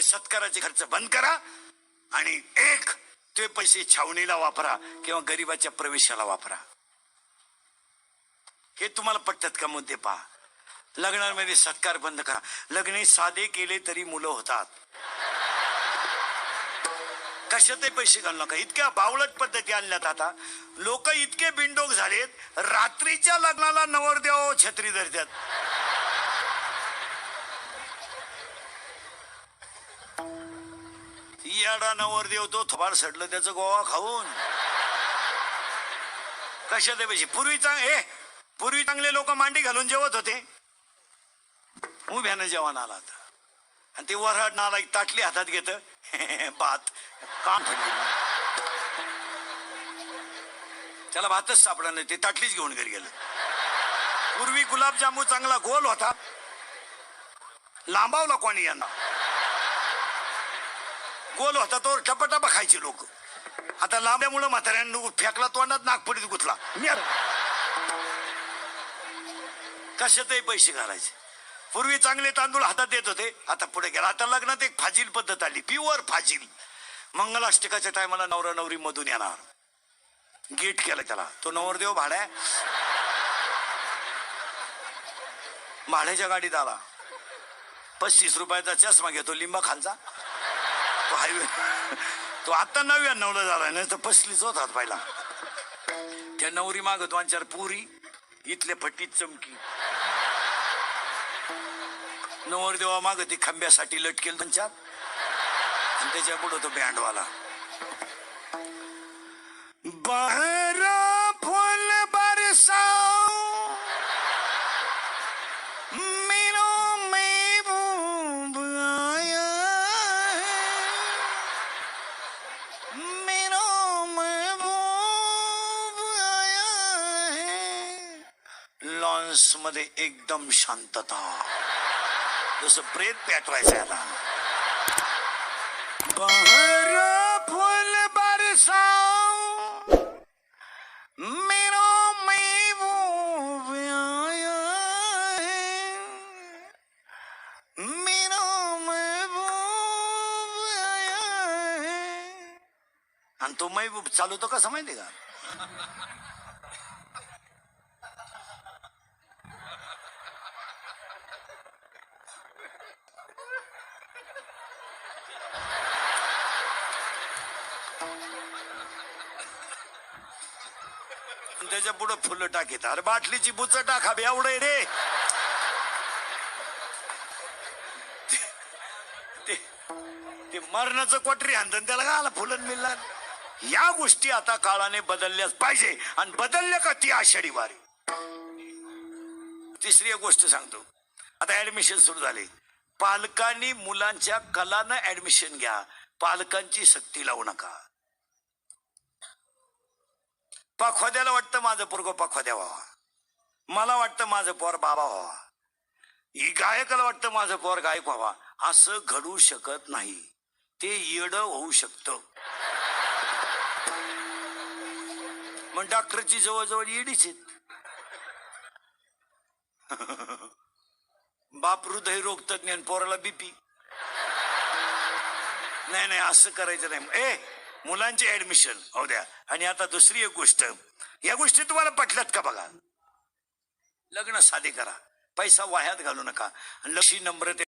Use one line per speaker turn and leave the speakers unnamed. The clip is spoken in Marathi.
लग्नामध्ये सत्काराचे खर्च बंद करा आणि एक ते पैसे छावणीला वापरा किंवा गरिबाच्या प्रवेशाला वापरा. हे तुम्हाला पटतात का मुद्दे? पहा, लग्नामध्ये सत्कार बंद करा. लग्न साधे केले तरी मुलं होतात. कशातही पैसे घालू नका. इतक्या बावळट पद्धती आणल्यात आता. लोक इतके बिनडोक झालेत, रात्रीच्या लग्नाला नवरदेव छत्री धरतात. येडा नवरदेव तो थोबाड सडलं त्याचं गोवा खाऊन. कशात पैसे? पूर्वी चांगले लोक मांडी घालून जेवत होते. उभ्यानं जेवण आला होता आणि ते वराड नाला ताटली हातात घेत भात काम पडली. त्याला भातच सापडा नाही, ते ताटलीच घेऊन घरी गेलं. पूर्वी गुलाबजामू चांगला गोल होता, लांबावला कोणी यांना. गोल होता तो टपाटपा खायचे लोक. आता लांब्यामुळे म्हाताऱ्यांना फेकला तोंडात, नागपुडीत गुतला. कशातही पैसे घालायचे. पूर्वी चांगले तांदूळ हातात देत होते, आता पुढे गेला. आता लग्नात एक फाजील पद्धत आली, प्युअर फाजील. मंगलाष्टकाच्या टायमाला नवरा नवरी मधून येणार, गेट केलं त्याला. तो नवरदेव भाड्याच्या गाडीत आला. 35 रुपयाचा चष्मा घेतो लिंबा खालचा. तो हायवे तो आता 99ला झाला, नाही तर 35 होतात पहिला. त्या नवरी माग 2-4 पुरी, इथल्या फट्टीत चमकी. नवरदेवा माग ती खांब्यासाठी लटकेल 2-4 आणि त्याच्या पुढे तो बँडवाला. बाहर फूल बरसाओ मेरा महबूब आया है, मेरा महबूब आया है. लॉन्स मध्ये एकदम शांतता, जसं प्रेत पेटवायचं आता. बाहर फूल बरसाओ मेरा महबूब आया है, मेरा महबूब आया है. आणि तो महबूब चालवतो कसा माहिती का? त्याच्या पुढे फुलं टाकीत. अरे बाटलीची बुच टाका एवढे रे. ते मरणाचं कोटरी आणतं त्याला गाला फुलं मिळणार. या गोष्टी आता काळाने बदलल्याच पाहिजे. आणि बदलल्या का ती आषाढी वारी. तिसरी एक गोष्ट सांगतो. आता ऍडमिशन सुरू झाले. पालकांनी मुलांच्या कलानं ऍडमिशन घ्या, पालकांची सक्ती लावू नका. पाखवाद्याला वाटतं माझं पोरगं पाखवाद्या व्हावा, मला वाटतं माझं पोर बाबा व्हावा, गायकाला वाटतं माझं पोर गायक व्हावा. असं घडू शकत नाही. ते येडं होऊ शकतं. मग डॉक्टरची जवळजवळ येडीच आहेत. बाप हृदय रोग तज्ञ, पोराला बीपी. नाही असं करायचं नाही. मुलांचे ऍडमिशन होऊ द्या. आणि आता दुसरी एक गोष्ट, या गोष्टी तुम्हाला पटल्यात का बघा. लग्न साधे करा, पैसा वाह्यात घालू नका. लक्षी नम्रते